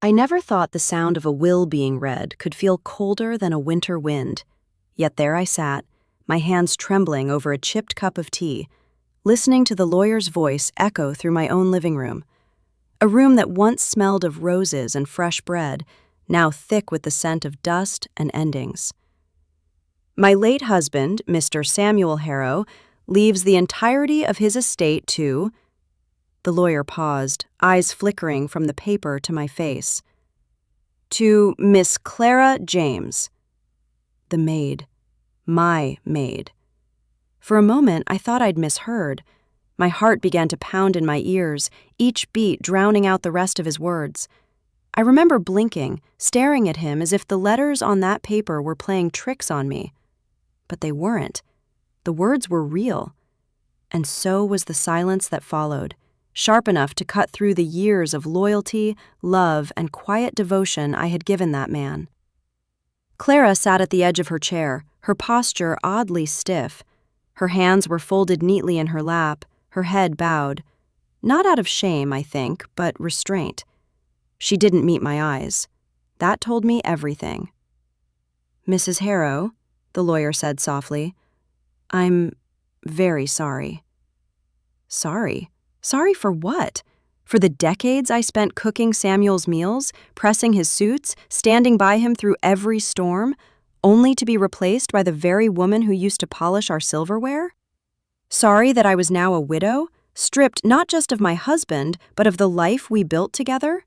I never thought the sound of a will being read could feel colder than a winter wind. Yet there I sat, my hands trembling over a chipped cup of tea, listening to the lawyer's voice echo through my own living room. A room that once smelled of roses and fresh bread, now thick with the scent of dust and endings. My late husband, Mr. Samuel Harrow, leaves the entirety of his estate to— The lawyer paused, eyes flickering from the paper to my face. To Miss Clara James. The maid. My maid. For a moment, I thought I'd misheard. My heart began to pound in my ears, each beat drowning out the rest of his words. I remember blinking, staring at him as if the letters on that paper were playing tricks on me. But they weren't. The words were real. And so was the silence that followed, sharp enough to cut through the years of loyalty, love, and quiet devotion I had given that man. Clara sat at the edge of her chair, her posture oddly stiff. Her hands were folded neatly in her lap, her head bowed. Not out of shame, I think, but restraint. She didn't meet my eyes. That told me everything. Mrs. Harrow, the lawyer said softly, I'm very sorry. Sorry? Sorry for what? For the decades I spent cooking Samuel's meals, pressing his suits, standing by him through every storm, only to be replaced by the very woman who used to polish our silverware? Sorry that I was now a widow, stripped not just of my husband, but of the life we built together?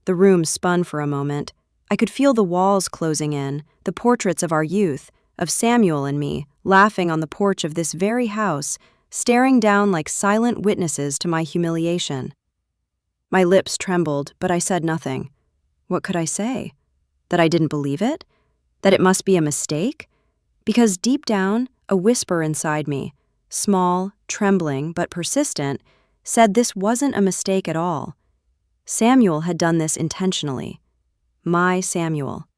The room spun for a moment. I could feel the walls closing in, the portraits of our youth, of Samuel and me, laughing on the porch of this very house, staring down like silent witnesses to my humiliation. My lips trembled, but I said nothing. What could I say? That I didn't believe it? That it must be a mistake? Because deep down, a whisper inside me, small, trembling, but persistent, said this wasn't a mistake at all. Samuel had done this intentionally. My Samuel.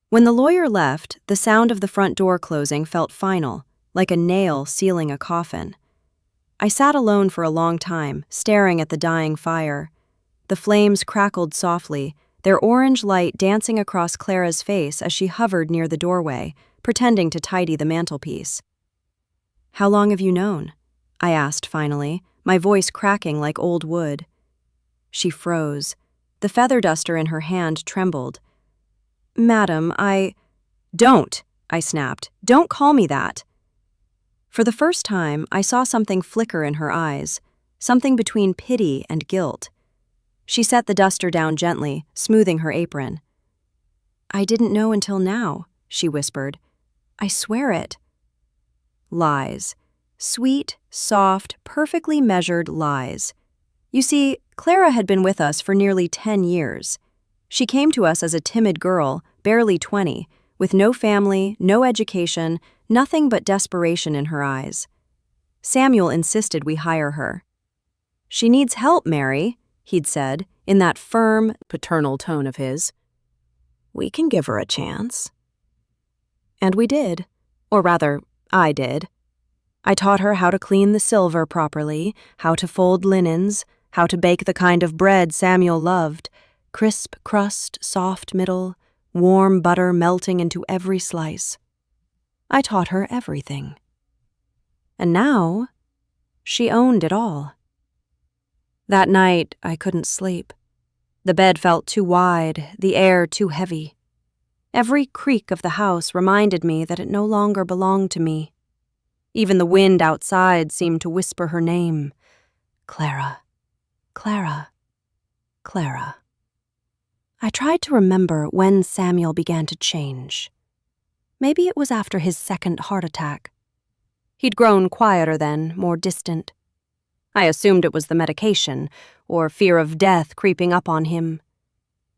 When the lawyer left, the sound of the front door closing felt final, like a nail sealing a coffin. I sat alone for a long time, staring at the dying fire. The flames crackled softly, their orange light dancing across Clara's face as she hovered near the doorway, pretending to tidy the mantelpiece. How long have you known? I asked finally, my voice cracking like old wood. She froze. The feather duster in her hand trembled. Madam, Don't, I snapped. Don't call me that. For the first time, I saw something flicker in her eyes, something between pity and guilt. She set the duster down gently, smoothing her apron. I didn't know until now, she whispered. I swear it. Lies. Sweet, soft, perfectly measured lies. You see, Clara had been with us for nearly 10 years. She came to us as a timid girl, barely 20, with no family, no education, nothing but desperation in her eyes. Samuel insisted we hire her. She needs help, Mary, he'd said, in that firm, paternal tone of his. We can give her a chance. And we did. Or rather, I did. I taught her how to clean the silver properly, how to fold linens, how to bake the kind of bread Samuel loved, crisp crust, soft middle, warm butter melting into every slice. I taught her everything. And now, she owned it all. That night, I couldn't sleep. The bed felt too wide, the air too heavy. Every creak of the house reminded me that it no longer belonged to me. Even the wind outside seemed to whisper her name. Clara, Clara, Clara. I tried to remember when Samuel began to change. Maybe it was after his second heart attack. He'd grown quieter then, more distant. I assumed it was the medication, or fear of death creeping up on him.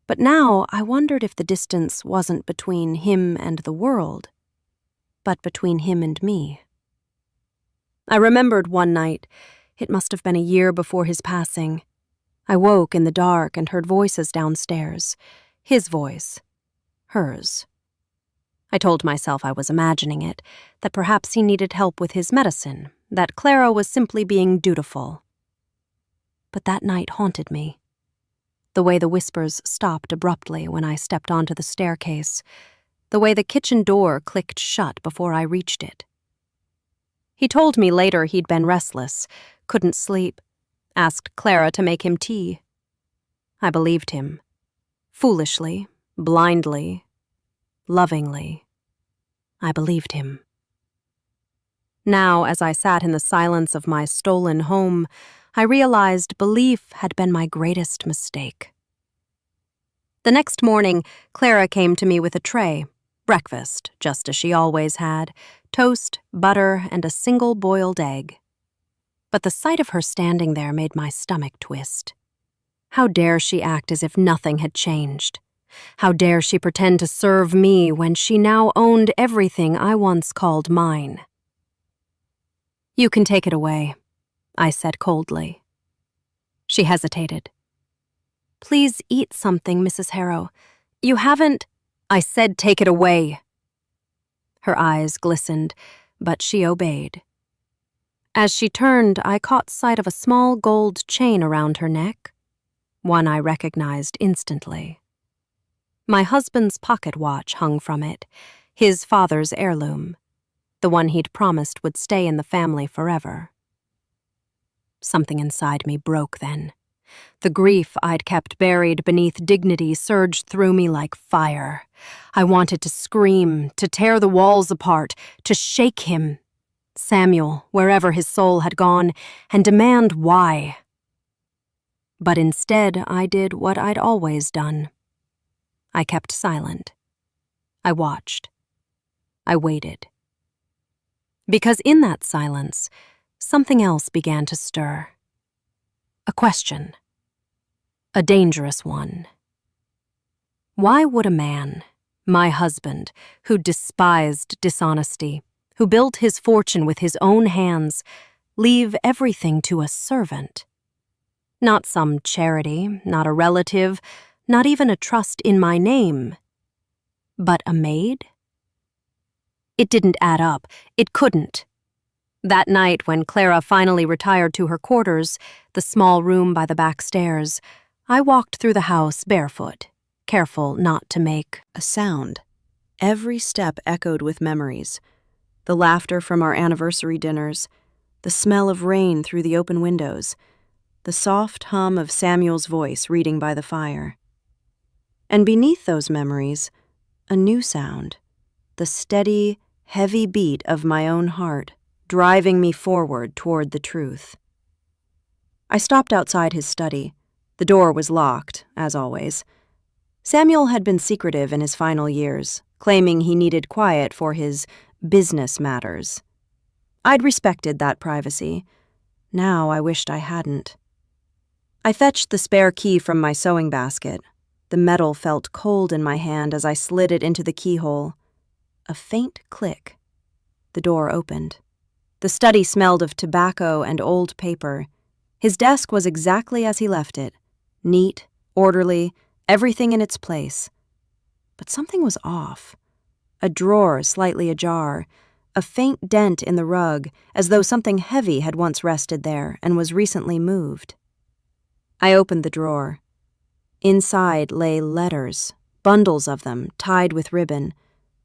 But now I wondered if the distance wasn't between him and the world, but between him and me. I remembered one night, it must have been a year before his passing. I woke in the dark and heard voices downstairs. His voice. Hers. I told myself I was imagining it, that perhaps he needed help with his medicine, that Clara was simply being dutiful. But that night haunted me. The way the whispers stopped abruptly when I stepped onto the staircase. The way the kitchen door clicked shut before I reached it. He told me later he'd been restless, couldn't sleep, asked Clara to make him tea. I believed him. Foolishly, blindly, lovingly. I believed him. Now, as I sat in the silence of my stolen home, I realized belief had been my greatest mistake. The next morning, Clara came to me with a tray, breakfast, just as she always had, toast, butter, and a single boiled egg. But the sight of her standing there made my stomach twist. How dare she act as if nothing had changed? How dare she pretend to serve me when she now owned everything I once called mine? "You can take it away," I said coldly. She hesitated. "Please eat something, Mrs. Harrow. You haven't—" "I said take it away." Her eyes glistened, but she obeyed. As she turned, I caught sight of a small gold chain around her neck, one I recognized instantly. My husband's pocket watch hung from it, his father's heirloom, the one he'd promised would stay in the family forever. Something inside me broke then. The grief I'd kept buried beneath dignity surged through me like fire. I wanted to scream, to tear the walls apart, to shake him, Samuel, wherever his soul had gone, and demand why. But instead, I did what I'd always done. I kept silent. I watched. I waited. Because in that silence, something else began to stir. A question. A dangerous one. Why would a man, my husband, who despised dishonesty, who built his fortune with his own hands, leave everything to a servant? Not some charity, not a relative, not even a trust in my name, but a maid? It didn't add up. It couldn't. That night, when Clara finally retired to her quarters, the small room by the back stairs, I walked through the house barefoot, careful not to make a sound. Every step echoed with memories. The laughter from our anniversary dinners, the smell of rain through the open windows, the soft hum of Samuel's voice reading by the fire. And beneath those memories, a new sound, the steady, heavy beat of my own heart, driving me forward toward the truth. I stopped outside his study. The door was locked, as always. Samuel had been secretive in his final years, claiming he needed quiet for his business matters. I'd respected that privacy. Now I wished I hadn't. I fetched the spare key from my sewing basket. The metal felt cold in my hand as I slid it into the keyhole. A faint click. The door opened. The study smelled of tobacco and old paper. His desk was exactly as he left it. Neat, orderly, everything in its place. But something was off. A drawer slightly ajar, a faint dent in the rug, as though something heavy had once rested there and was recently moved. I opened the drawer. Inside lay letters, bundles of them, tied with ribbon,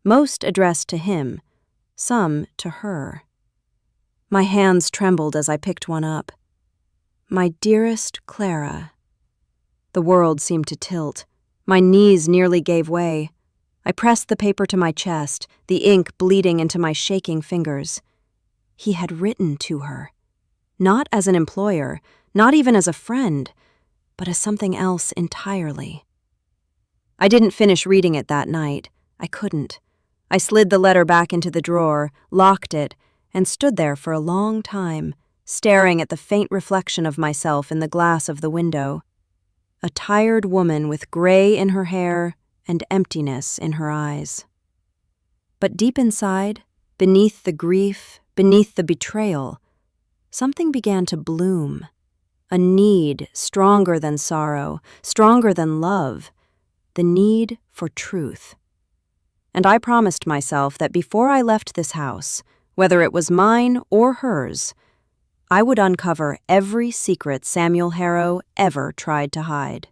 most addressed to him, some to her. My hands trembled as I picked one up. My dearest Clara. The world seemed to tilt. My knees nearly gave way. I pressed the paper to my chest, the ink bleeding into my shaking fingers. He had written to her. Not as an employer, not even as a friend, but as something else entirely. I didn't finish reading it that night. I couldn't. I slid the letter back into the drawer, locked it, and stood there for a long time, staring at the faint reflection of myself in the glass of the window. A tired woman with gray in her hair and emptiness in her eyes. But deep inside, beneath the grief, beneath the betrayal, something began to bloom. A need stronger than sorrow, stronger than love, the need for truth. And I promised myself that before I left this house, whether it was mine or hers, I would uncover every secret Samuel Harrow ever tried to hide.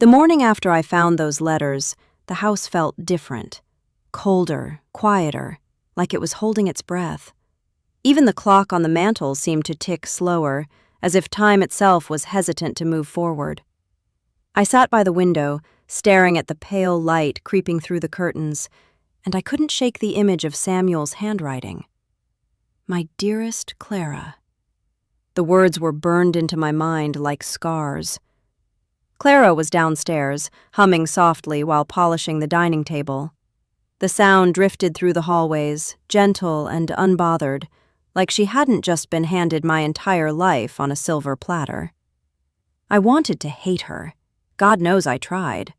The morning after I found those letters, the house felt different, colder, quieter, like it was holding its breath. Even the clock on the mantel seemed to tick slower, as if time itself was hesitant to move forward. I sat by the window, staring at the pale light creeping through the curtains, and I couldn't shake the image of Samuel's handwriting. My dearest Clara. The words were burned into my mind like scars. Clara was downstairs, humming softly while polishing the dining table. The sound drifted through the hallways, gentle and unbothered, like she hadn't just been handed my entire life on a silver platter. I wanted to hate her. God knows I tried.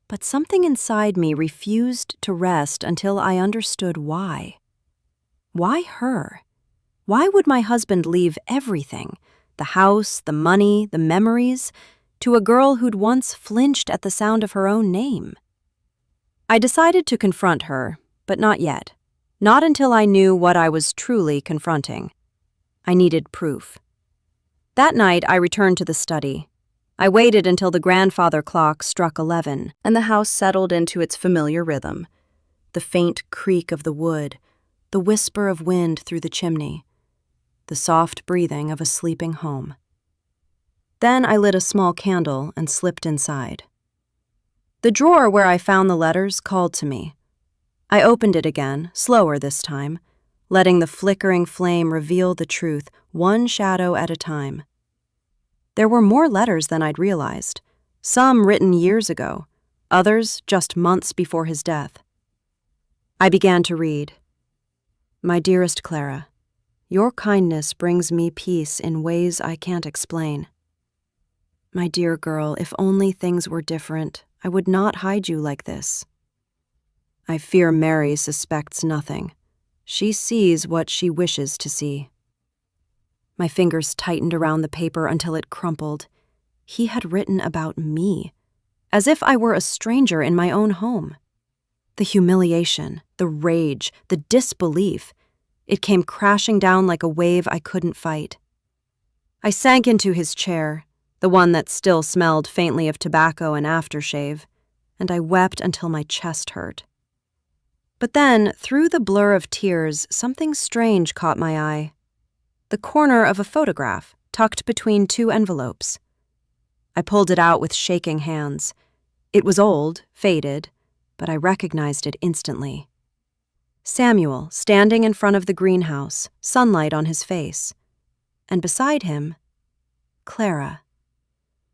But something inside me refused to rest until I understood why. Why her? Why would my husband leave everything, the house, the money, the memories, to a girl who'd once flinched at the sound of her own name? I decided to confront her, but not yet. Not until I knew what I was truly confronting. I needed proof. That night, I returned to the study. I waited until the grandfather clock struck 11, and the house settled into its familiar rhythm. The faint creak of the wood, the whisper of wind through the chimney, the soft breathing of a sleeping home. Then I lit a small candle and slipped inside. The drawer where I found the letters called to me. I opened it again, slower this time, letting the flickering flame reveal the truth, one shadow at a time. There were more letters than I'd realized, some written years ago, others just months before his death. I began to read. My dearest Clara, your kindness brings me peace in ways I can't explain. My dear girl, if only things were different, I would not hide you like this. I fear Mary suspects nothing. She sees what she wishes to see. My fingers tightened around the paper until it crumpled. He had written about me, as if I were a stranger in my own home. The humiliation, the rage, the disbelief, it came crashing down like a wave I couldn't fight. I sank into his chair, the one that still smelled faintly of tobacco and aftershave, and I wept until my chest hurt. But then, through the blur of tears, something strange caught my eye. The corner of a photograph, tucked between two envelopes. I pulled it out with shaking hands. It was old, faded, but I recognized it instantly. Samuel, standing in front of the greenhouse, sunlight on his face. And beside him, Clara.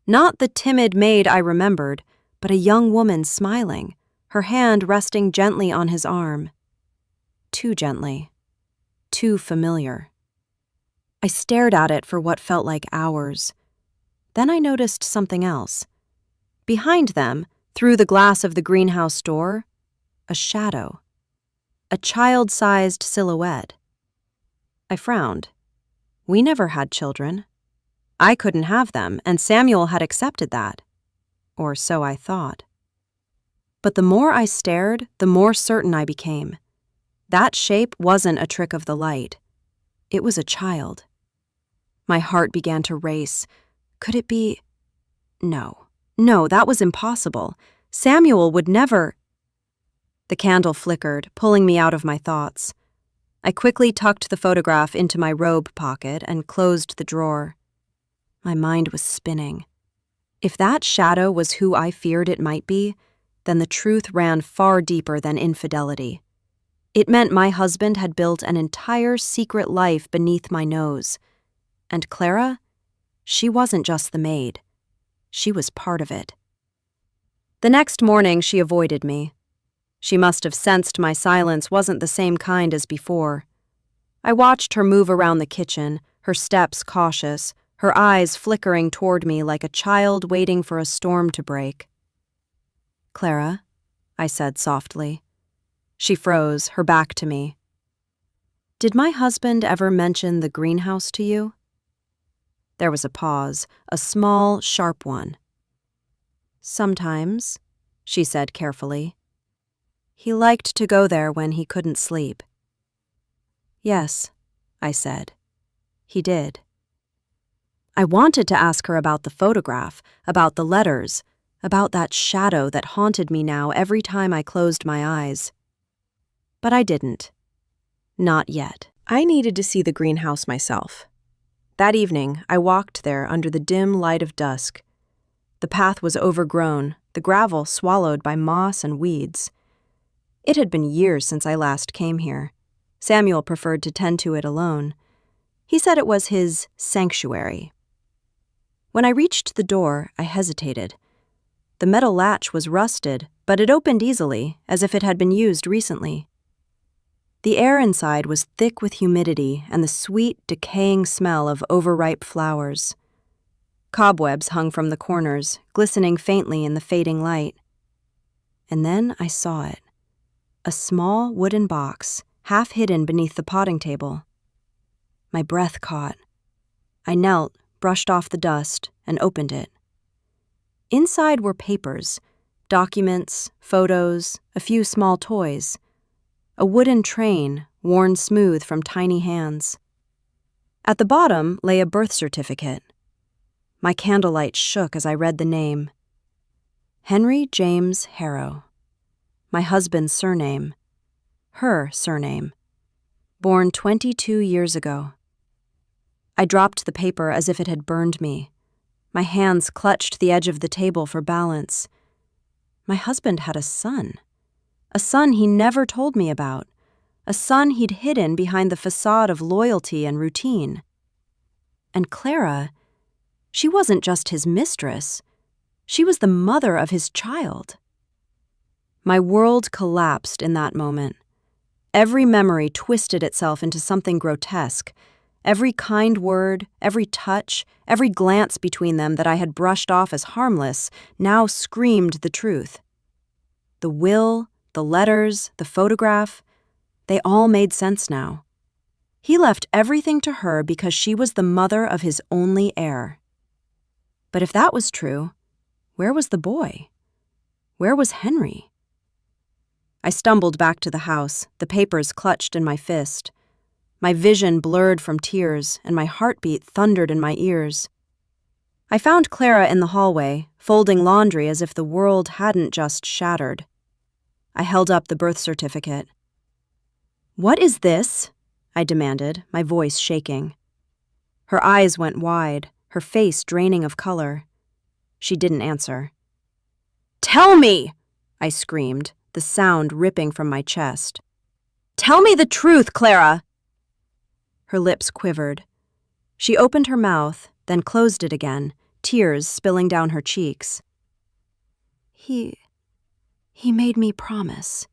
Not the timid maid I remembered, but a young woman smiling, her hand resting gently on his arm. Too gently. Too familiar. I stared at it for what felt like hours. Then I noticed something else. Behind them, through the glass of the greenhouse door, a shadow. A child-sized silhouette. I frowned. We never had children. I couldn't have them, and Samuel had accepted that. Or so I thought. But the more I stared, the more certain I became. That shape wasn't a trick of the light. It was a child. My heart began to race. Could it be? No, that was impossible. Samuel would never. The candle flickered, pulling me out of my thoughts. I quickly tucked the photograph into my robe pocket and closed the drawer. My mind was spinning. If that shadow was who I feared it might be, then the truth ran far deeper than infidelity. It meant my husband had built an entire secret life beneath my nose. And Clara? She wasn't just the maid. She was part of it. The next morning, she avoided me. She must have sensed my silence wasn't the same kind as before. I watched her move around the kitchen, her steps cautious, her eyes flickering toward me like a child waiting for a storm to break. Clara, I said softly. She froze, her back to me. Did my husband ever mention the greenhouse to you? There was a pause, a small, sharp one. Sometimes, she said carefully. He liked to go there when he couldn't sleep. Yes, I said. He did. I wanted to ask her about the photograph, about the letters, about that shadow that haunted me now every time I closed my eyes. But I didn't. Not yet. I needed to see the greenhouse myself. That evening, I walked there under the dim light of dusk. The path was overgrown, the gravel swallowed by moss and weeds. It had been years since I last came here. Samuel preferred to tend to it alone. He said it was his sanctuary. When I reached the door, I hesitated. The metal latch was rusted, but it opened easily, as if it had been used recently. The air inside was thick with humidity and the sweet, decaying smell of overripe flowers. Cobwebs hung from the corners, glistening faintly in the fading light. And then I saw it. A small wooden box, half hidden beneath the potting table. My breath caught. I knelt, brushed off the dust, and opened it. Inside were papers, documents, photos, a few small toys. A wooden train, worn smooth from tiny hands. At the bottom lay a birth certificate. My candlelight shook as I read the name. Henry James Harrow. My husband's surname. Her surname. Born 22 years ago. I dropped the paper as if it had burned me. My hands clutched the edge of the table for balance. My husband had a son. A son he never told me about. A son he'd hidden behind the facade of loyalty and routine. And Clara, she wasn't just his mistress. She was the mother of his child. My world collapsed in that moment. Every memory twisted itself into something grotesque. Every kind word, every touch, every glance between them that I had brushed off as harmless now screamed the truth. The will, the letters, the photograph, they all made sense now. He left everything to her because she was the mother of his only heir. But if that was true, where was the boy? Where was Henry? I stumbled back to the house, the papers clutched in my fist. My vision blurred from tears, and my heartbeat thundered in my ears. I found Clara in the hallway, folding laundry as if the world hadn't just shattered. I held up the birth certificate. "What is this?" I demanded, my voice shaking. Her eyes went wide, her face draining of color. She didn't answer. "Tell me!" I screamed, the sound ripping from my chest. "Tell me the truth, Clara!" Her lips quivered. She opened her mouth, then closed it again, tears spilling down her cheeks. He made me promise,"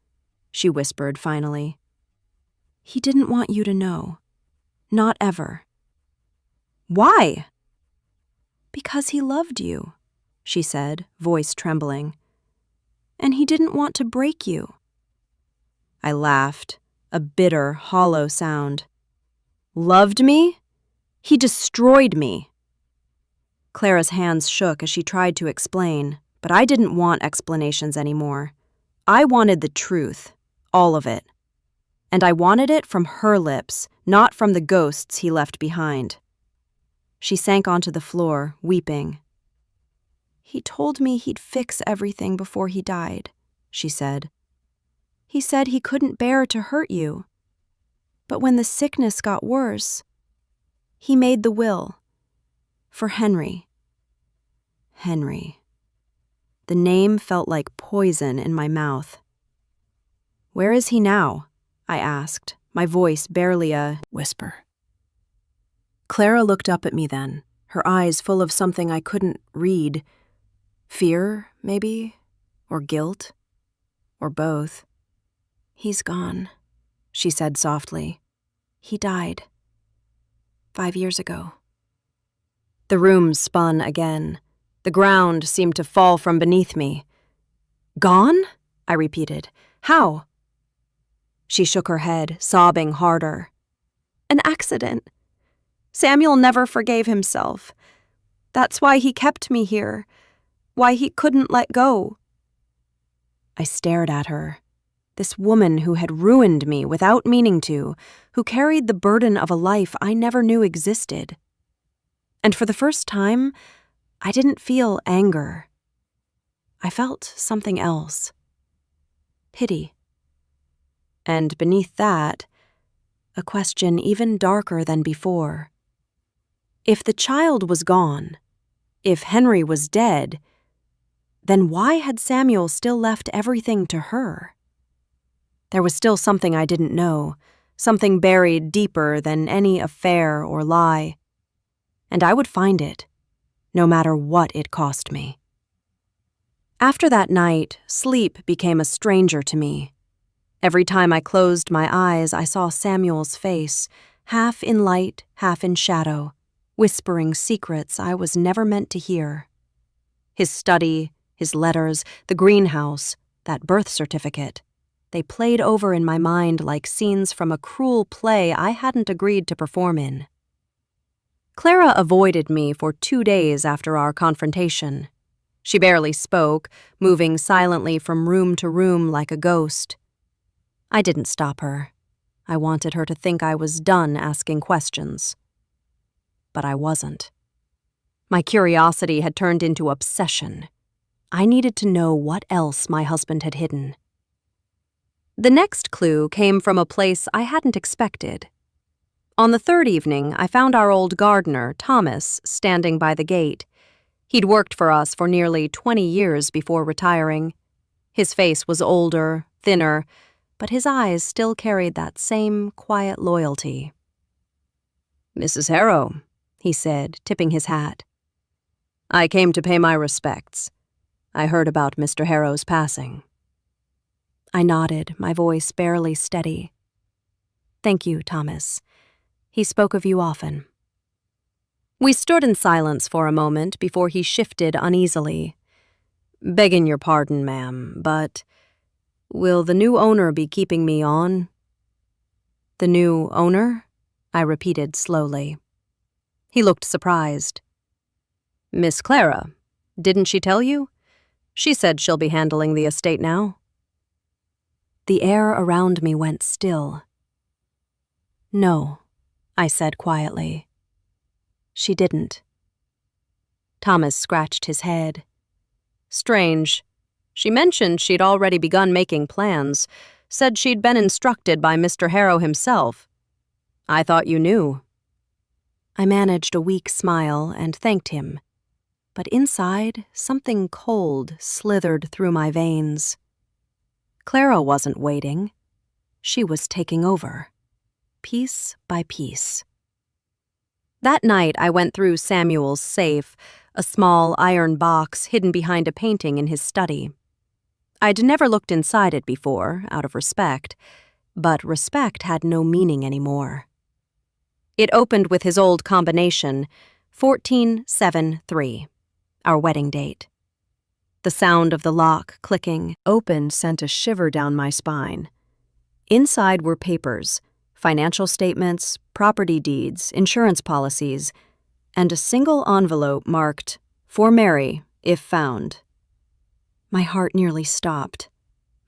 she whispered finally. "He didn't want you to know. Not ever." "Why?" "Because he loved you," she said, voice trembling. "And he didn't want to break you." I laughed, a bitter, hollow sound. "Loved me? He destroyed me." Clara's hands shook as she tried to explain, but I didn't want explanations anymore. I wanted the truth, all of it. And I wanted it from her lips, not from the ghosts he left behind. She sank onto the floor, weeping. "He told me he'd fix everything before he died," she said. "He said he couldn't bear to hurt you. But when the sickness got worse, he made the will. For Henry." Henry. The name felt like poison in my mouth. "Where is he now?" I asked, my voice barely a whisper. Clara looked up at me then, her eyes full of something I couldn't read. Fear, maybe? Or guilt? Or both. "He's gone," she said softly. "He died. 5 years ago." The room spun again. The ground seemed to fall from beneath me. "Gone?" I repeated. "How?" She shook her head, sobbing harder. "An accident. Samuel never forgave himself. That's why he kept me here. Why he couldn't let go." I stared at her. This woman who had ruined me without meaning to, who carried the burden of a life I never knew existed. And for the first time, I didn't feel anger. I felt something else. Pity. And beneath that, a question even darker than before. If the child was gone, if Henry was dead, then why had Samuel still left everything to her? There was still something I didn't know, something buried deeper than any affair or lie. And I would find it, no matter what it cost me. After that night, sleep became a stranger to me. Every time I closed my eyes, I saw Samuel's face, half in light, half in shadow, whispering secrets I was never meant to hear. His study, his letters, the greenhouse, that birth certificate, they played over in my mind like scenes from a cruel play I hadn't agreed to perform in. Clara avoided me for 2 days after our confrontation. She barely spoke, moving silently from room to room like a ghost. I didn't stop her. I wanted her to think I was done asking questions. But I wasn't. My curiosity had turned into obsession. I needed to know what else my husband had hidden. The next clue came from a place I hadn't expected. On the third evening, I found our old gardener, Thomas, standing by the gate. He'd worked for us for nearly 20 years before retiring. His face was older, thinner, but his eyes still carried that same quiet loyalty. "Mrs. Harrow," he said, tipping his hat. "I came to pay my respects. I heard about Mr. Harrow's passing." I nodded, my voice barely steady. "Thank you, Thomas. He spoke of you often." We stood in silence for a moment before he shifted uneasily. "Begging your pardon, ma'am, but will the new owner be keeping me on?" "The new owner?" I repeated slowly. He looked surprised. "Miss Clara, didn't she tell you? She said she'll be handling the estate now." The air around me went still. "No," I said quietly. "She didn't." Thomas scratched his head. "Strange. She mentioned she'd already begun making plans, said she'd been instructed by Mr. Harrow himself. I thought you knew." I managed a weak smile and thanked him, but inside, something cold slithered through my veins. Clara wasn't waiting. She was taking over, piece by piece. That night, I went through Samuel's safe, a small iron box hidden behind a painting in his study. I'd never looked inside it before, out of respect, but respect had no meaning anymore. It opened with his old combination, 1473, our wedding date. The sound of the lock clicking open sent a shiver down my spine. Inside were papers, financial statements, property deeds, insurance policies, and a single envelope marked, "For Mary, if found." My heart nearly stopped.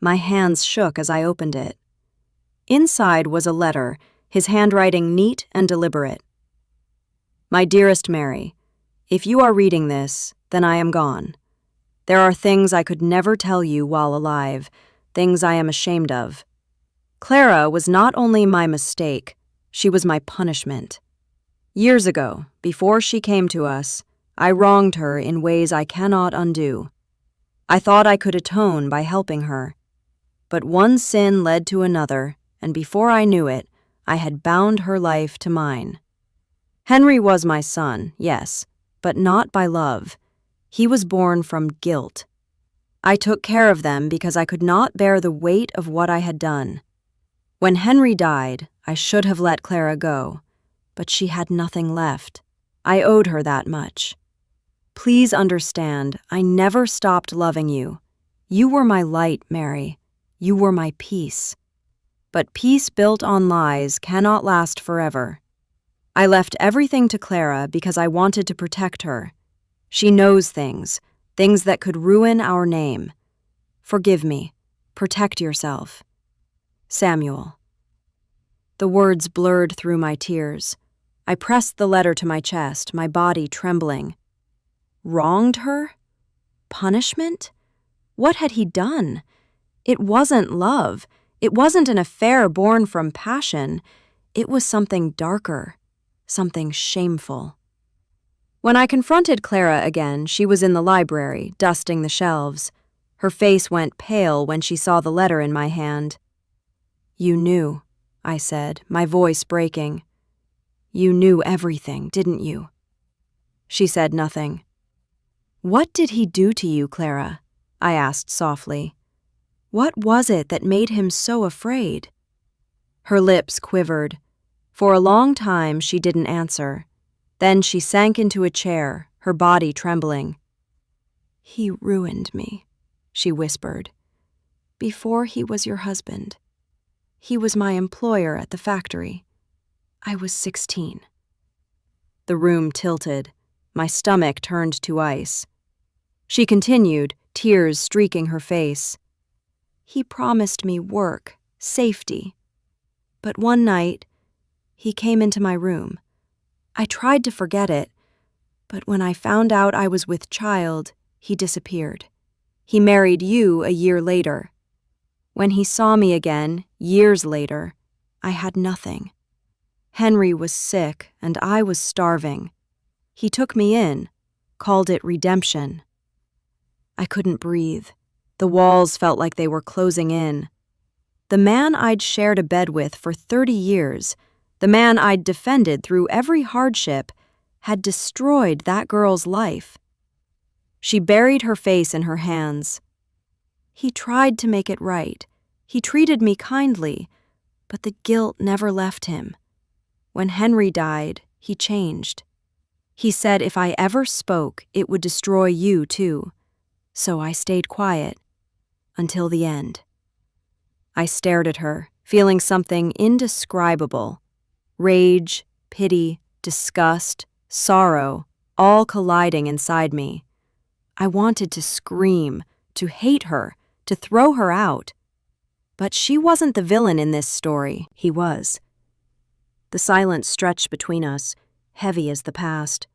My hands shook as I opened it. Inside was a letter, his handwriting neat and deliberate. "My dearest Mary, if you are reading this, then I am gone. There are things I could never tell you while alive, things I am ashamed of. Clara was not only my mistake, she was my punishment. Years ago, before she came to us, I wronged her in ways I cannot undo. I thought I could atone by helping her. But one sin led to another, and before I knew it, I had bound her life to mine. Henry was my son, yes, but not by love. He was born from guilt. I took care of them because I could not bear the weight of what I had done. When Henry died, I should have let Clara go, but she had nothing left. I owed her that much. Please understand, I never stopped loving you. You were my light, Mary. You were my peace. But peace built on lies cannot last forever. I left everything to Clara because I wanted to protect her. She knows things that could ruin our name. Forgive me. Protect yourself. Samuel." The words blurred through my tears. I pressed the letter to my chest, my body trembling. Wronged her? Punishment? What had he done? It wasn't love. It wasn't an affair born from passion. It was something darker, something shameful. When I confronted Clara again, she was in the library, dusting the shelves. Her face went pale when she saw the letter in my hand. "You knew," I said, my voice breaking. "You knew everything, didn't you?" She said nothing. "What did he do to you, Clara?" I asked softly. "What was it that made him so afraid?" Her lips quivered. For a long time she didn't answer. Then she sank into a chair, her body trembling. "He ruined me," she whispered. "Before he was your husband. He was my employer at the factory. I was 16. The room tilted. My stomach turned to ice. She continued, tears streaking her face. "He promised me work, safety. But one night, he came into my room. I tried to forget it, but when I found out I was with child, he disappeared. He married you a year later. When he saw me again, years later, I had nothing. Henry was sick and I was starving. He took me in, called it redemption. I couldn't breathe. The walls felt like they were closing in. The man I'd shared a bed with for 30 years, the man I'd defended through every hardship, had destroyed that girl's life. She buried her face in her hands. He tried to make it right. He treated me kindly, but the guilt never left him. When Henry died, he changed. He said if I ever spoke, it would destroy you too. So I stayed quiet until the end." I stared at her, feeling something indescribable. Rage, pity, disgust, sorrow, all colliding inside me. I wanted to scream, to hate her, to throw her out. But she wasn't the villain in this story. He was. The silence stretched between us, heavy as the past.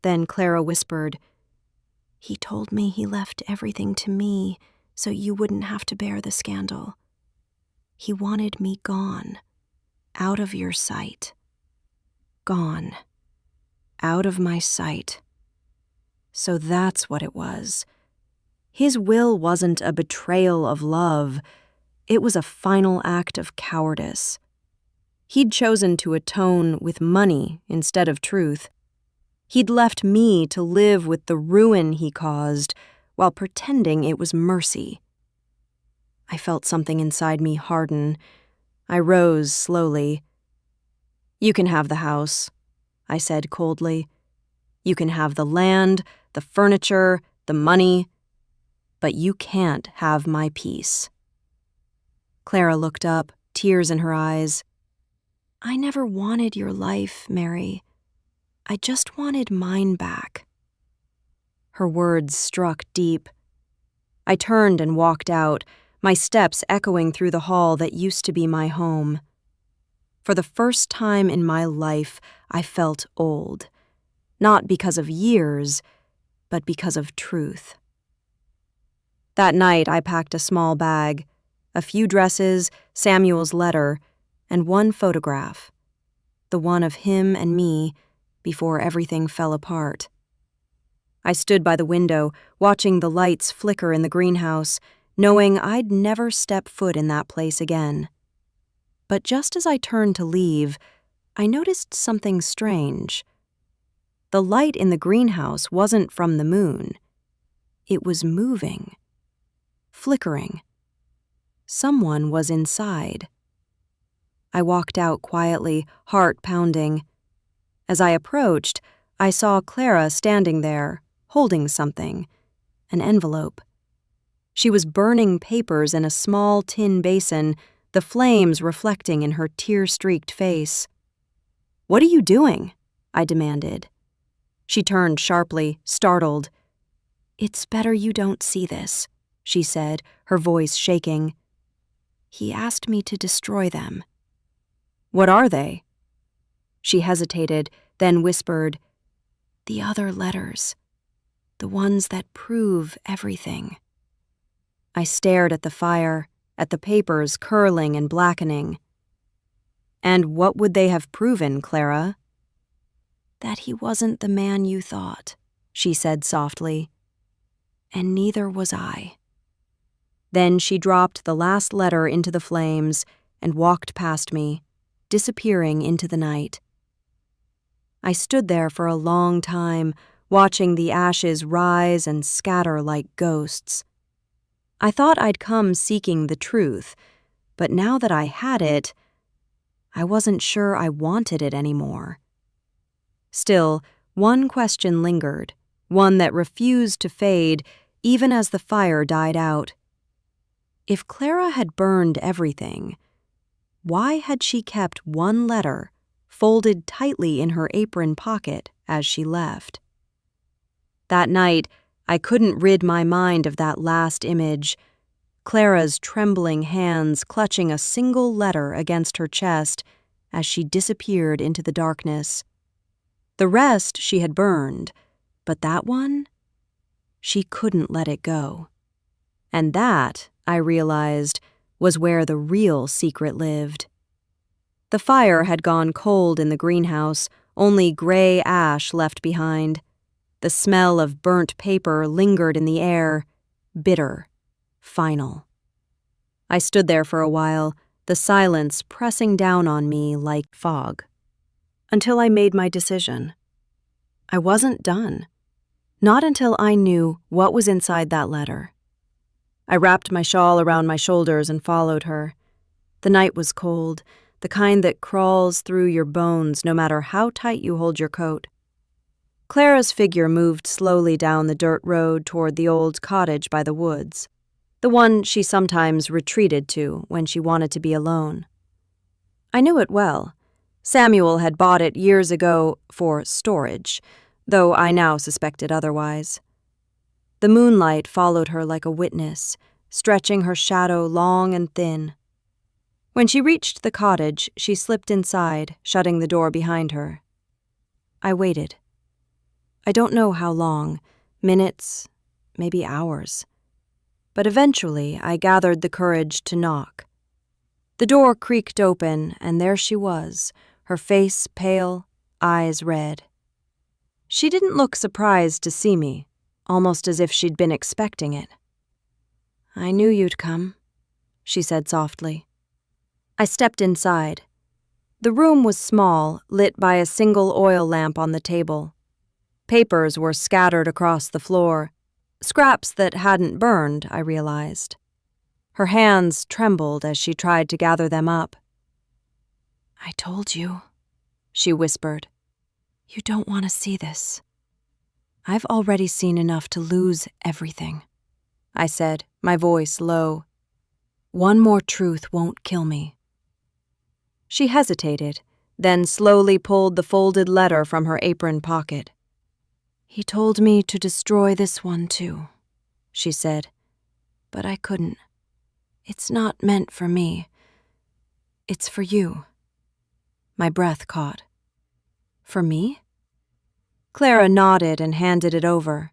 Then Clara whispered, "He told me he left everything to me so you wouldn't have to bear the scandal. He wanted me gone, out of your sight. Gone, out of my sight." So that's what it was. His will wasn't a betrayal of love. It was a final act of cowardice. He'd chosen to atone with money instead of truth. He'd left me to live with the ruin he caused while pretending it was mercy. I felt something inside me harden. I rose slowly. "You can have the house," I said coldly. "You can have the land, the furniture, the money, but you can't have my peace." Clara looked up, tears in her eyes. "I never wanted your life, Mary. I just wanted mine back." Her words struck deep. I turned and walked out, my steps echoing through the hall that used to be my home. For the first time in my life, I felt old. Not because of years, but because of truth. That night, I packed a small bag, a few dresses, Samuel's letter, and one photograph, the one of him and me before everything fell apart. I stood by the window, watching the lights flicker in the greenhouse, knowing I'd never step foot in that place again. But just as I turned to leave, I noticed something strange. The light in the greenhouse wasn't from the moon. It was moving, flickering. Someone was inside. I walked out quietly, heart pounding. As I approached, I saw Clara standing there, holding something, an envelope. She was burning papers in a small tin basin, the flames reflecting in her tear-streaked face. "What are you doing?" I demanded. She turned sharply, startled. "It's better you don't see this," she said, her voice shaking. "He asked me to destroy them." "What are they?" She hesitated, then whispered, "The other letters. The ones that prove everything." I stared at the fire, at the papers curling and blackening. "And what would they have proven, Clara?" "That he wasn't the man you thought," she said softly. "And neither was I." Then she dropped the last letter into the flames and walked past me, disappearing into the night. I stood there for a long time, watching the ashes rise and scatter like ghosts. I thought I'd come seeking the truth, but now that I had it, I wasn't sure I wanted it anymore. Still, one question lingered, one that refused to fade even as the fire died out. If Clara had burned everything, why had she kept one letter folded tightly in her apron pocket as she left? That night, I couldn't rid my mind of that last image, Clara's trembling hands clutching a single letter against her chest as she disappeared into the darkness. The rest she had burned, but that one? She couldn't let it go. And that, I realized, was where the real secret lived. The fire had gone cold in the greenhouse, only gray ash left behind. The smell of burnt paper lingered in the air, bitter, final. I stood there for a while, the silence pressing down on me like fog, until I made my decision. I wasn't done. Not until I knew what was inside that letter. I wrapped my shawl around my shoulders and followed her. The night was cold, the kind that crawls through your bones no matter how tight you hold your coat. Clara's figure moved slowly down the dirt road toward the old cottage by the woods, the one she sometimes retreated to when she wanted to be alone. I knew it well. Samuel had bought it years ago for storage, though I now suspected otherwise. The moonlight followed her like a witness, stretching her shadow long and thin. When she reached the cottage, she slipped inside, shutting the door behind her. I waited. I don't know how long, minutes, maybe hours. But eventually I gathered the courage to knock. The door creaked open, and there she was, her face pale, eyes red. She didn't look surprised to see me, almost as if she'd been expecting it. "I knew you'd come," she said softly. I stepped inside. The room was small, lit by a single oil lamp on the table. Papers were scattered across the floor, scraps that hadn't burned, I realized. Her hands trembled as she tried to gather them up. "I told you," she whispered. "You don't want to see this." "I've already seen enough to lose everything," I said, my voice low. "One more truth won't kill me." She hesitated, then slowly pulled the folded letter from her apron pocket. "He told me to destroy this one too," she said, "but I couldn't. It's not meant for me. It's for you." My breath caught. "For me?" Clara nodded and handed it over.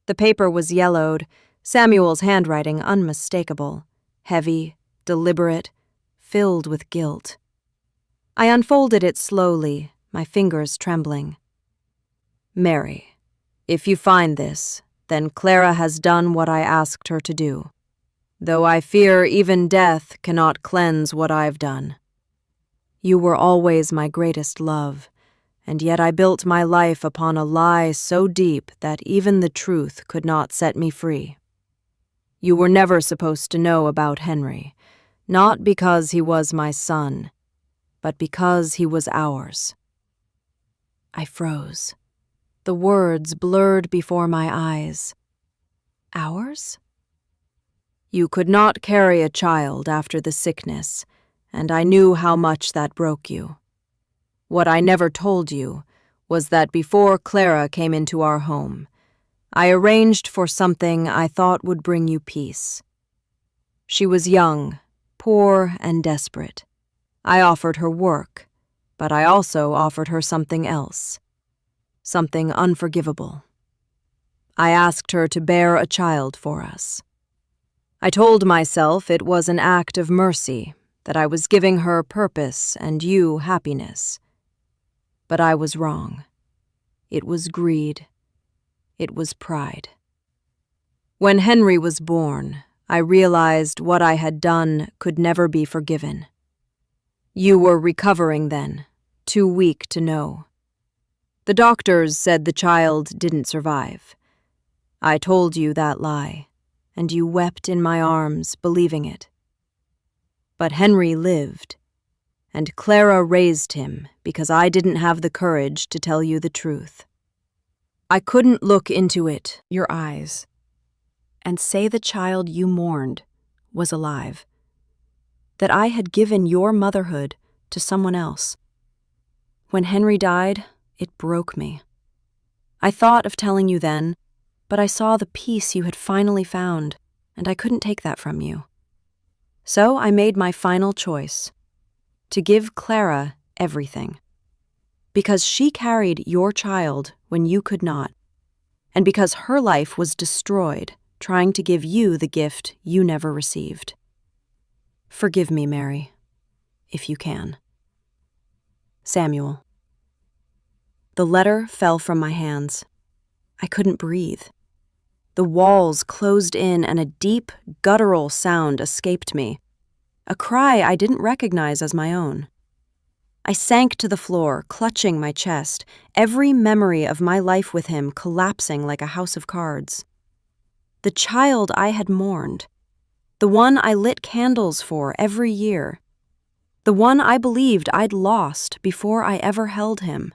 The paper was yellowed, Samuel's handwriting unmistakable, heavy, deliberate, filled with guilt. I unfolded it slowly, my fingers trembling. "Mary, if you find this, then Clara has done what I asked her to do, though I fear even death cannot cleanse what I've done. You were always my greatest love, and yet I built my life upon a lie so deep that even the truth could not set me free. You were never supposed to know about Henry, not because he was my son, but because he was ours." I froze. The words blurred before my eyes. "Ours?" "You could not carry a child after the sickness, and I knew how much that broke you. What I never told you was that before Clara came into our home, I arranged for something I thought would bring you peace. She was young, poor, and desperate. I offered her work, but I also offered her something else, something unforgivable. I asked her to bear a child for us. I told myself it was an act of mercy, that I was giving her purpose and you happiness. But I was wrong. It was greed. It was pride. When Henry was born, I realized what I had done could never be forgiven. You were recovering then, too weak to know. The doctors said the child didn't survive. I told you that lie, and you wept in my arms, believing it. But Henry lived, and Clara raised him because I didn't have the courage to tell you the truth. I couldn't look into your eyes, and say the child you mourned was alive, that I had given your motherhood to someone else. When Henry died, it broke me. I thought of telling you then, but I saw the peace you had finally found, and I couldn't take that from you. So I made my final choice, to give Clara everything. Because she carried your child when you could not, and because her life was destroyed trying to give you the gift you never received. Forgive me, Mary, if you can. Samuel. The letter fell from my hands. I couldn't breathe. The walls closed in and a deep, guttural sound escaped me, a cry I didn't recognize as my own. I sank to the floor, clutching my chest, every memory of my life with him collapsing like a house of cards. The child I had mourned, the one I lit candles for every year, the one I believed I'd lost before I ever held him,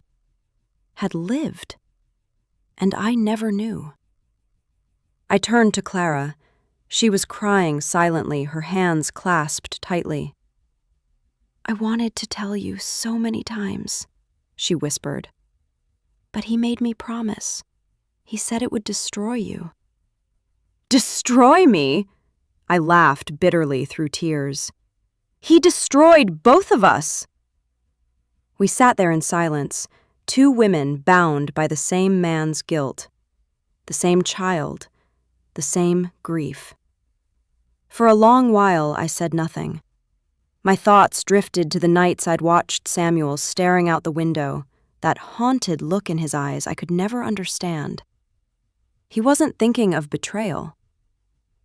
had lived, and I never knew. I turned to Clara. She was crying silently, her hands clasped tightly. I wanted to tell you so many times, she whispered. But he made me promise. He said it would destroy you. Destroy me? I laughed bitterly through tears. He destroyed both of us. We sat there in silence, two women bound by the same man's guilt, the same child, the same grief. For a long while, I said nothing. My thoughts drifted to the nights I'd watched Samuel staring out the window, that haunted look in his eyes I could never understand. He wasn't thinking of betrayal.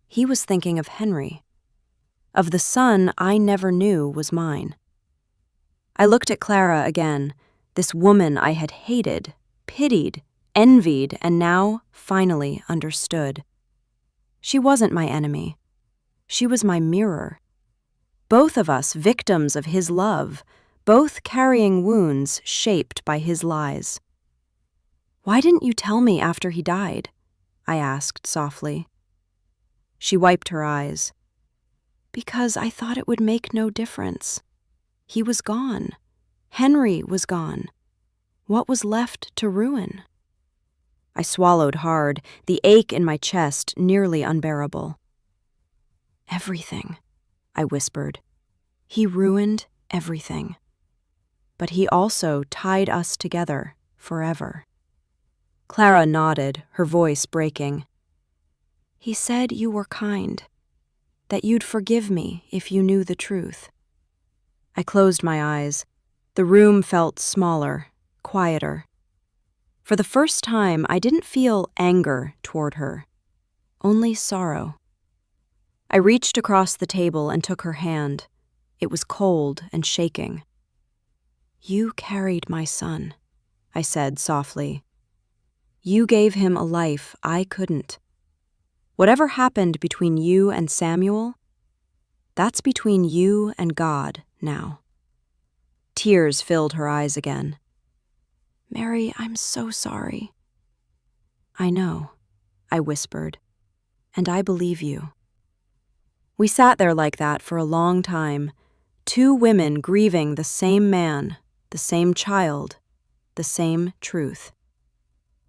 He was thinking of Henry, of the son I never knew was mine. I looked at Clara again, this woman I had hated, pitied, envied, and now, finally, understood. She wasn't my enemy. She was my mirror. Both of us victims of his love, both carrying wounds shaped by his lies. Why didn't you tell me after he died? I asked softly. She wiped her eyes. Because I thought it would make no difference. He was gone. Henry was gone. What was left to ruin? I swallowed hard, the ache in my chest nearly unbearable. Everything, I whispered. He ruined everything. But he also tied us together forever. Clara nodded, her voice breaking. He said you were kind, that you'd forgive me if you knew the truth. I closed my eyes. The room felt smaller, quieter. For the first time, I didn't feel anger toward her, only sorrow. I reached across the table and took her hand. It was cold and shaking. You carried my son, I said softly. You gave him a life I couldn't. Whatever happened between you and Samuel, that's between you and God now. Tears filled her eyes again. Mary, I'm so sorry. I know, I whispered, and I believe you. We sat there like that for a long time, two women grieving the same man, the same child, the same truth.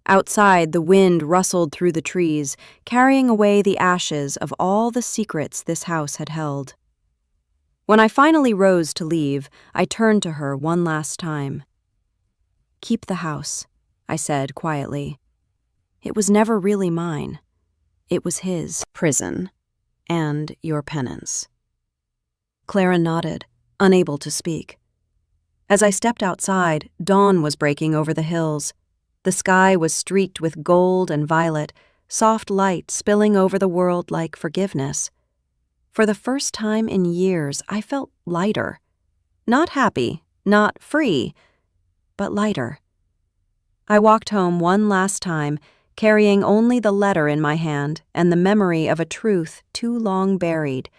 Outside, the wind rustled through the trees, carrying away the ashes of all the secrets this house had held. When I finally rose to leave, I turned to her one last time. Keep the house, I said quietly. It was never really mine. It was his. Prison. and your penance." Clara nodded, unable to speak. As I stepped outside, dawn was breaking over the hills. The sky was streaked with gold and violet, soft light spilling over the world like forgiveness. For the first time in years, I felt lighter. Not happy, not free, but lighter. I walked home one last time, carrying only the letter in my hand and the memory of a truth too long buried.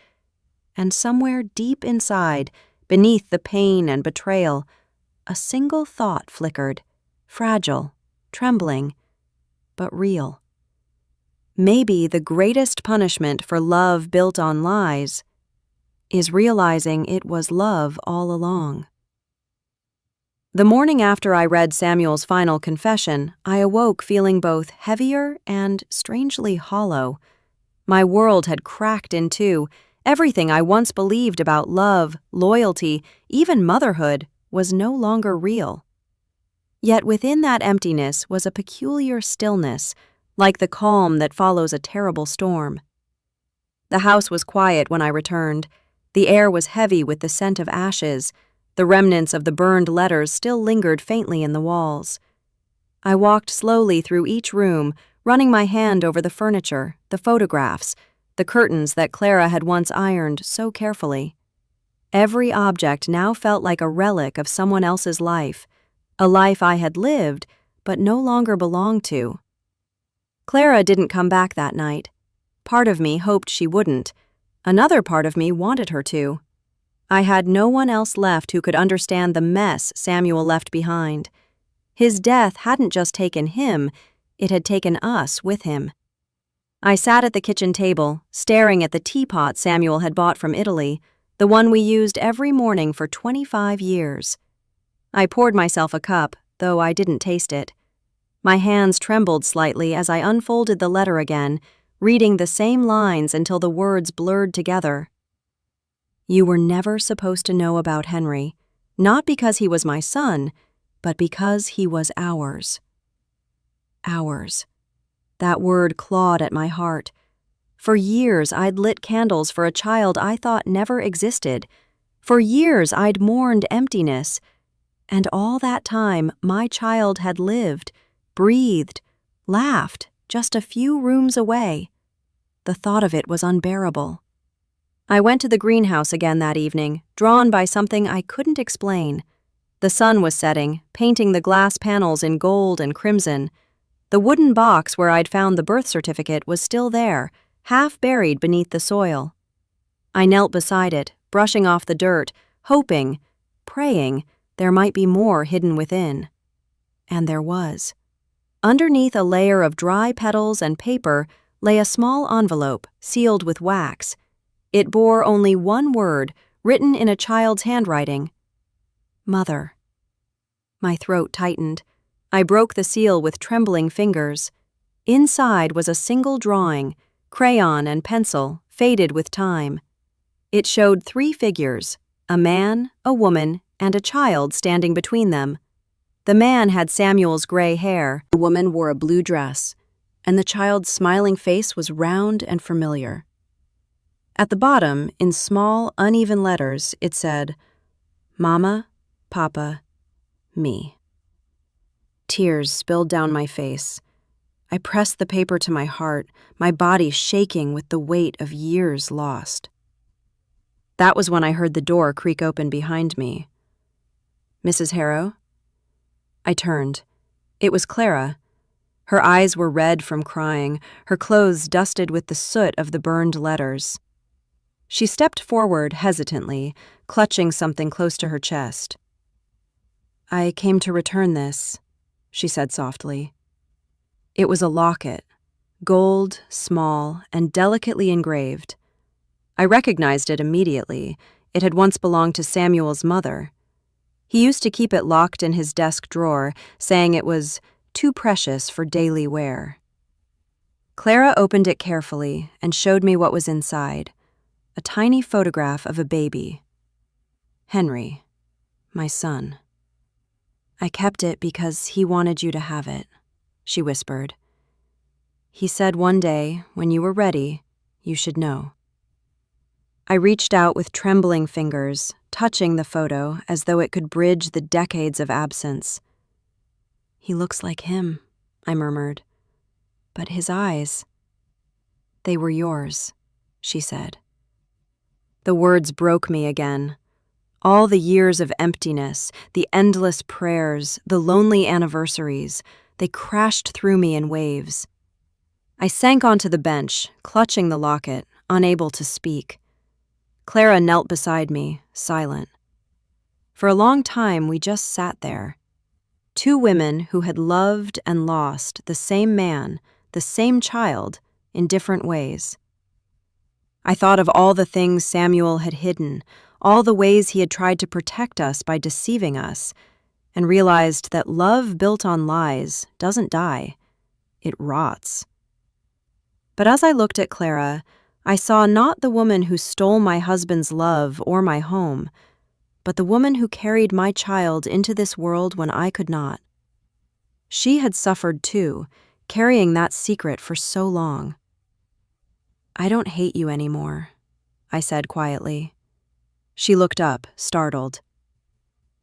And somewhere deep inside, beneath the pain and betrayal, a single thought flickered, fragile, trembling, but real. Maybe the greatest punishment for love built on lies is realizing it was love all along. The morning after I read Samuel's final confession, I awoke feeling both heavier and strangely hollow. My world had cracked in two. Everything I once believed about love, loyalty, even motherhood was no longer real. Yet within that emptiness was a peculiar stillness, like the calm that follows a terrible storm. The house was quiet when I returned. The air was heavy with the scent of ashes. The remnants of the burned letters still lingered faintly in the walls. I walked slowly through each room, running my hand over the furniture, the photographs, the curtains that Clara had once ironed so carefully. Every object now felt like a relic of someone else's life, a life I had lived but no longer belonged to. Clara didn't come back that night. Part of me hoped she wouldn't. Another part of me wanted her to. I had no one else left who could understand the mess Samuel left behind. His death hadn't just taken him, it had taken us with him. I sat at the kitchen table, staring at the teapot Samuel had bought from Italy, the one we used every morning for 25 years. I poured myself a cup, though I didn't taste it. My hands trembled slightly as I unfolded the letter again, reading the same lines until the words blurred together. "You were never supposed to know about Henry, not because he was my son, but because he was ours." Ours. That word clawed at my heart. For years, I'd lit candles for a child I thought never existed. For years, I'd mourned emptiness. And all that time, my child had lived, breathed, laughed, just a few rooms away. The thought of it was unbearable. I went to the greenhouse again that evening, drawn by something I couldn't explain. The sun was setting, painting the glass panels in gold and crimson. The wooden box where I'd found the birth certificate was still there, half buried beneath the soil. I knelt beside it, brushing off the dirt, hoping, praying, there might be more hidden within. And there was. Underneath a layer of dry petals and paper lay a small envelope, sealed with wax. It bore only one word, written in a child's handwriting: Mother. My throat tightened. I broke the seal with trembling fingers. Inside was a single drawing, crayon and pencil, faded with time. It showed 3 figures, a man, a woman, and a child standing between them. The man had Samuel's gray hair, the woman wore a blue dress, and the child's smiling face was round and familiar. At the bottom, in small, uneven letters, it said, Mama, Papa, me. Tears spilled down my face. I pressed the paper to my heart, my body shaking with the weight of years lost. That was when I heard the door creak open behind me. "Mrs. Harrow?" I turned. It was Clara. Her eyes were red from crying, her clothes dusted with the soot of the burned letters. She stepped forward hesitantly, clutching something close to her chest. "I came to return this," she said softly. It was a locket, gold, small, and delicately engraved. I recognized it immediately. It had once belonged to Samuel's mother. He used to keep it locked in his desk drawer, saying it was too precious for daily wear. Clara opened it carefully and showed me what was inside, a tiny photograph of a baby. Henry, my son. "I kept it because he wanted you to have it," she whispered. "He said one day, when you were ready, you should know." I reached out with trembling fingers, touching the photo as though it could bridge the decades of absence. "He looks like him," I murmured. "But his eyes—" "They were yours," she said. The words broke me again. All the years of emptiness, the endless prayers, the lonely anniversaries, they crashed through me in waves. I sank onto the bench, clutching the locket, unable to speak. Clara knelt beside me, silent. For a long time, we just sat there. Two women who had loved and lost the same man, the same child, in different ways. I thought of all the things Samuel had hidden, all the ways he had tried to protect us by deceiving us, and realized that love built on lies doesn't die. It rots. But as I looked at Clara, I saw not the woman who stole my husband's love or my home, but the woman who carried my child into this world when I could not. She had suffered too, carrying that secret for so long. "I don't hate you anymore," I said quietly. She looked up, startled.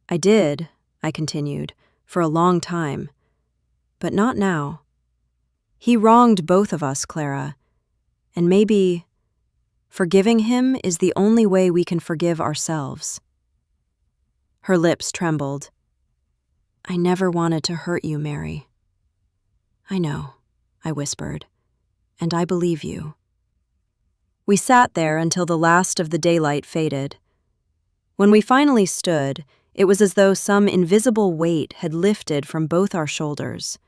"I did," I continued, "for a long time. But not now. He wronged both of us, Clara, and maybe forgiving him is the only way we can forgive ourselves." Her lips trembled. "I never wanted to hurt you, Mary." "I know," I whispered, "and I believe you." We sat there until the last of the daylight faded. When we finally stood, it was as though some invisible weight had lifted from both our shoulders.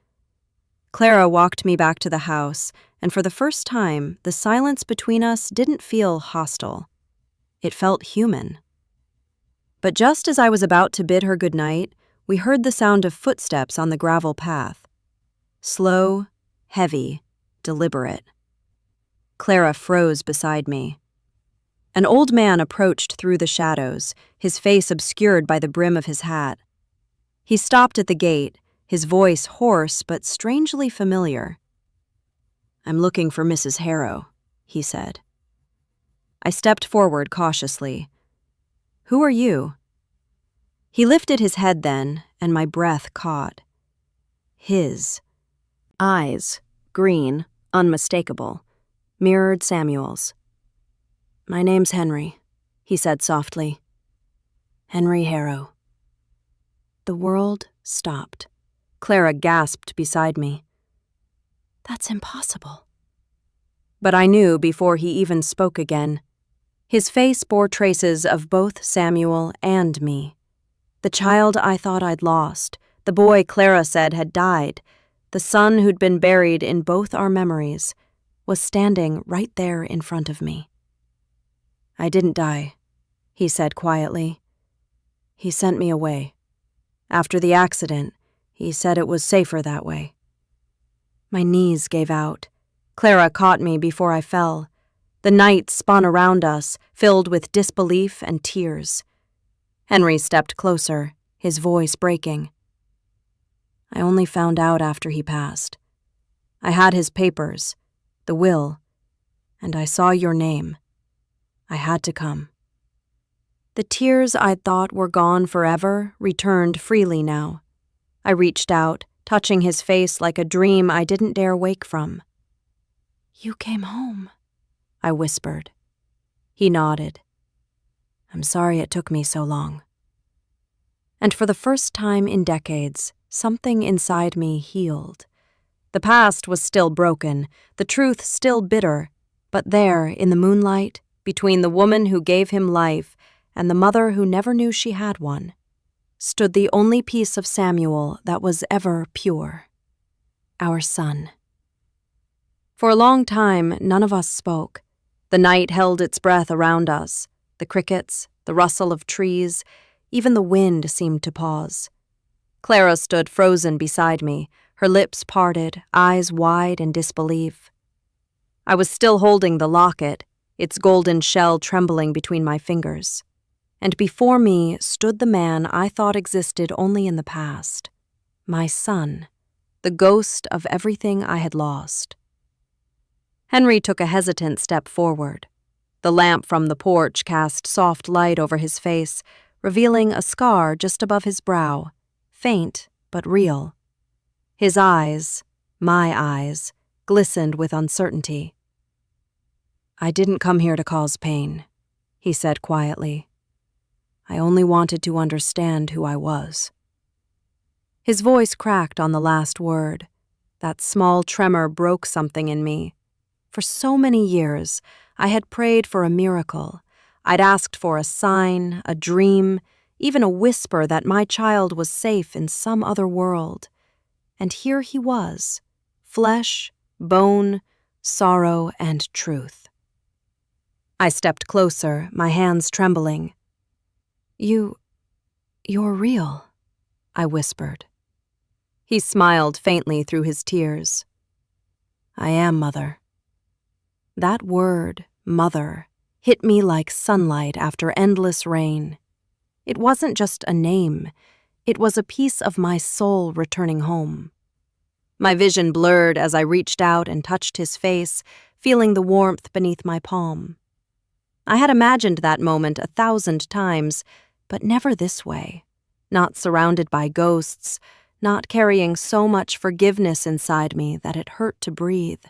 Clara walked me back to the house, and for the first time, the silence between us didn't feel hostile. It felt human. But just as I was about to bid her goodnight, we heard the sound of footsteps on the gravel path. Slow, heavy, deliberate. Clara froze beside me. An old man approached through the shadows, his face obscured by the brim of his hat. He stopped at the gate, his voice hoarse but strangely familiar. "I'm looking for Mrs. Harrow," he said. I stepped forward cautiously. "Who are you?" He lifted his head then, and my breath caught. His eyes, green, unmistakable, mirrored Samuel's. "My name's Henry," he said softly. "Henry Harrow." The world stopped. Clara gasped beside me. "That's impossible." But I knew before he even spoke again. His face bore traces of both Samuel and me. The child I thought I'd lost, the boy Clara said had died, the son who'd been buried in both our memories, was standing right there in front of me. "I didn't die," he said quietly. "He sent me away. After the accident, he said it was safer that way." My knees gave out. Clara caught me before I fell. The night spun around us, filled with disbelief and tears. Henry stepped closer, his voice breaking. "I only found out after he passed. I had his papers, the will, and I saw your name. I had to come." The tears I'd thought were gone forever returned freely now. I reached out, touching his face like a dream I didn't dare wake from. "You came home," I whispered. He nodded. "I'm sorry it took me so long." And for the first time in decades, something inside me healed. The past was still broken, the truth still bitter, but there, in the moonlight, between the woman who gave him life and the mother who never knew she had one, stood the only piece of Samuel that was ever pure. Our son. For a long time, none of us spoke. The night held its breath around us. The crickets, the rustle of trees, even the wind seemed to pause. Clara stood frozen beside me, her lips parted, eyes wide in disbelief. I was still holding the locket, its golden shell trembling between my fingers. And before me stood the man I thought existed only in the past. My son, the ghost of everything I had lost. Henry took a hesitant step forward. The lamp from the porch cast soft light over his face, revealing a scar just above his brow, faint but real. His eyes, my eyes, glistened with uncertainty. "I didn't come here to cause pain," he said quietly. "I only wanted to understand who I was." His voice cracked on the last word. That small tremor broke something in me. For so many years, I had prayed for a miracle. I'd asked for a sign, a dream, even a whisper that my child was safe in some other world. And here he was, flesh, bone, sorrow, and truth. I stepped closer, my hands trembling. You're real," I whispered. He smiled faintly through his tears. "I am, Mother." That word, mother, hit me like sunlight after endless rain. It wasn't just a name, it was a piece of my soul returning home. My vision blurred as I reached out and touched his face, feeling the warmth beneath my palm. I had imagined that moment 1,000 times, but never this way. Not surrounded by ghosts, not carrying so much forgiveness inside me that it hurt to breathe.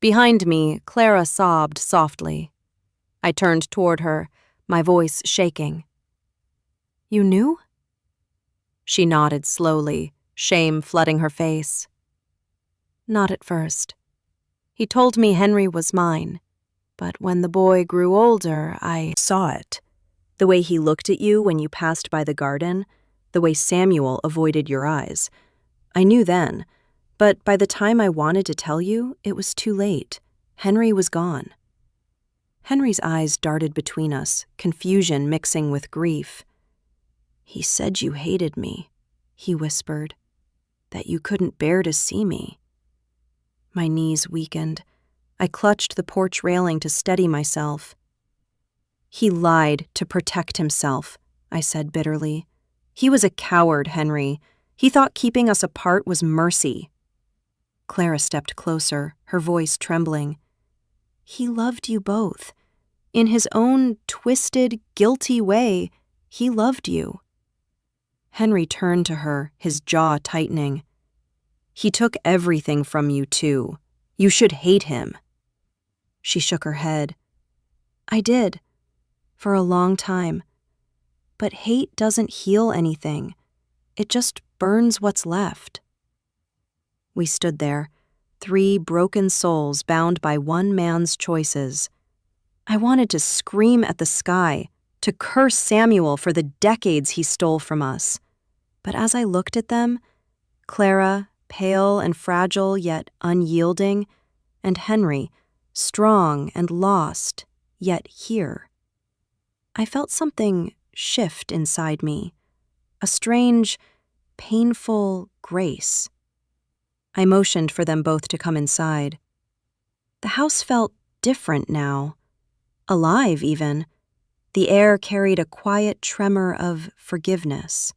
Behind me, Clara sobbed softly. I turned toward her, my voice shaking. "You knew?" She nodded slowly, shame flooding her face. "Not at first. He told me Henry was mine, but when the boy grew older, I saw it. The way he looked at you when you passed by the garden, the way Samuel avoided your eyes. I knew then, but by the time I wanted to tell you, it was too late. Henry was gone." Henry's eyes darted between us, confusion mixing with grief. "He said you hated me," he whispered, "that you couldn't bear to see me." My knees weakened. I clutched the porch railing to steady myself. "He lied to protect himself," I said bitterly. "He was a coward, Henry. He thought keeping us apart was mercy." Clara stepped closer, her voice trembling. "He loved you both. In his own twisted, guilty way, he loved you." Henry turned to her, his jaw tightening. "He took everything from you, too. You should hate him." She shook her head. "I did. For a long time. But hate doesn't heal anything. It just burns what's left." We stood there, 3 broken souls bound by one man's choices. I wanted to scream at the sky, to curse Samuel for the decades he stole from us. But as I looked at them, Clara, pale and fragile yet unyielding, and Henry, strong and lost, yet here, I felt something shift inside me, a strange, painful grace. I motioned for them both to come inside. The house felt different now, alive even. The air carried a quiet tremor of forgiveness.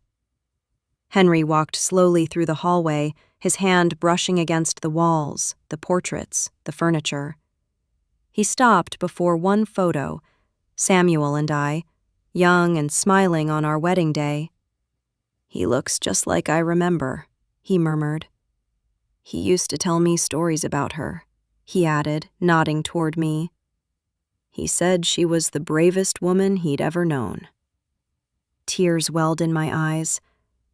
Henry walked slowly through the hallway, his hand brushing against the walls, the portraits, the furniture. He stopped before one photo, Samuel and I, young and smiling on our wedding day. "He looks just like I remember," he murmured. "He used to tell me stories about her," he added, nodding toward me. "He said she was the bravest woman he'd ever known." Tears welled in my eyes.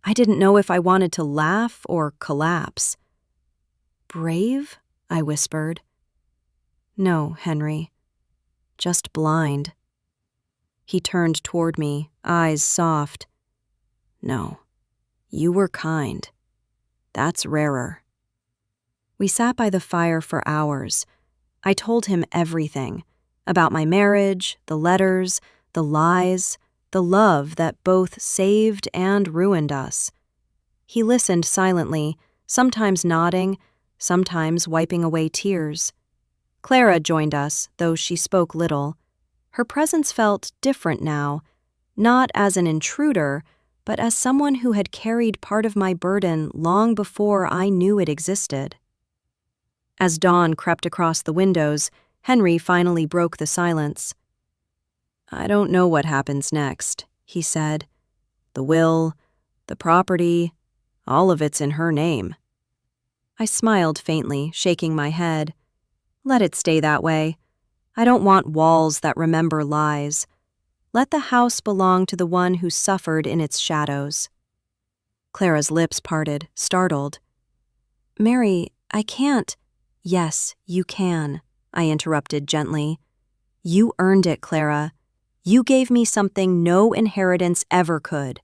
I didn't know if I wanted to laugh or collapse. "Brave?" I whispered. "No, Henry. Just blind." He turned toward me, eyes soft. "No, you were kind. That's rarer." We sat by the fire for hours. I told him everything, about my marriage, the letters, the lies, the love that both saved and ruined us. He listened silently, sometimes nodding, sometimes wiping away tears. Clara joined us, though she spoke little. Her presence felt different now, not as an intruder, but as someone who had carried part of my burden long before I knew it existed. As dawn crept across the windows, Henry finally broke the silence. "I don't know what happens next," he said. "The will, the property, all of it's in her name." I smiled faintly, shaking my head. "Let it stay that way. I don't want walls that remember lies. Let the house belong to the one who suffered in its shadows." Clara's lips parted, startled. "Mary, I can't." "Yes, you can," I interrupted gently. "You earned it, Clara. You gave me something no inheritance ever could.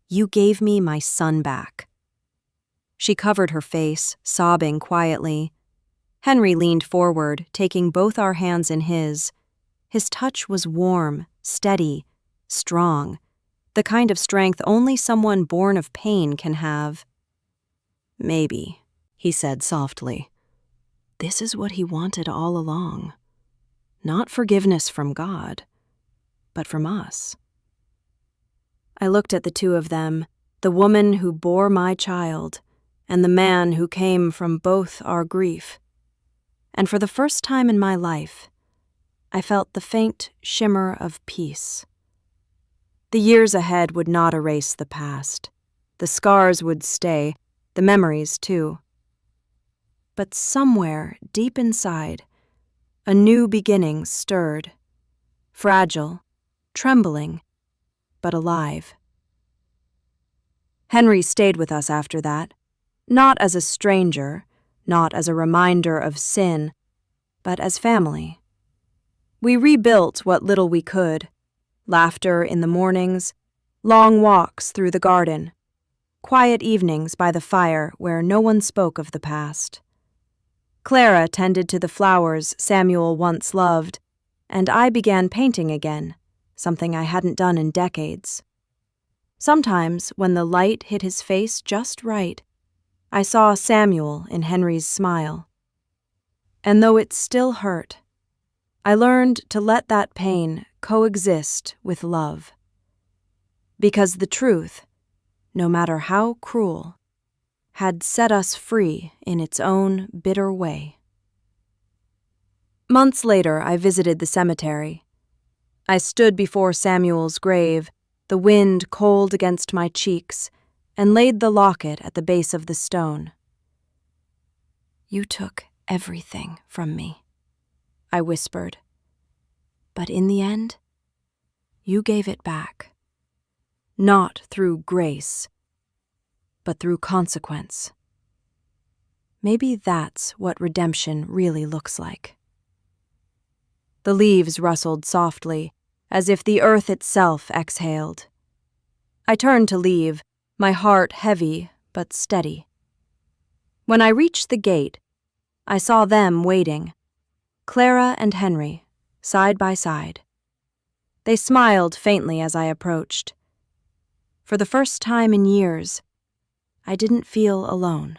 You gave me my son back." She covered her face, sobbing quietly. Henry leaned forward, taking both our hands in his. His touch was warm, steady, strong, the kind of strength only someone born of pain can have. "Maybe," he said softly. "This is what he wanted all along. Not forgiveness from God, but from us." I looked at the two of them, the woman who bore my child, and the man who came from both our grief. And for the first time in my life, I felt the faint shimmer of peace. The years ahead would not erase the past. The scars would stay, the memories too. But somewhere deep inside, a new beginning stirred. Fragile, trembling, but alive. Henry stayed with us after that, not as a stranger, not as a reminder of sin, but as family. We rebuilt what little we could: laughter in the mornings, long walks through the garden, quiet evenings by the fire where no one spoke of the past. Clara tended to the flowers Samuel once loved, and I began painting again, something I hadn't done in decades. Sometimes, when the light hit his face just right, I saw Samuel in Henry's smile. And though it still hurt, I learned to let that pain coexist with love. Because the truth, no matter how cruel, had set us free in its own bitter way. Months later, I visited the cemetery. I stood before Samuel's grave, the wind cold against my cheeks, and laid the locket at the base of the stone. "You took everything from me," I whispered. "But in the end, you gave it back. Not through grace, but through consequence. Maybe that's what redemption really looks like." The leaves rustled softly, as if the earth itself exhaled. I turned to leave, my heart heavy but steady. When I reached the gate, I saw them waiting, Clara and Henry, side by side. They smiled faintly as I approached. For the first time in years, I didn't feel alone.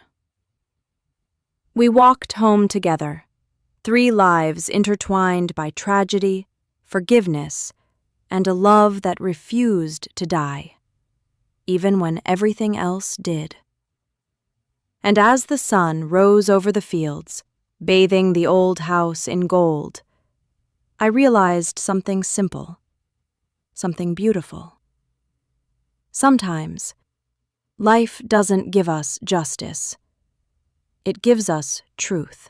We walked home together, 3 lives intertwined by tragedy, forgiveness, and a love that refused to die, even when everything else did. And as the sun rose over the fields, bathing the old house in gold, I realized something simple, something beautiful. Sometimes, life doesn't give us justice. It gives us truth.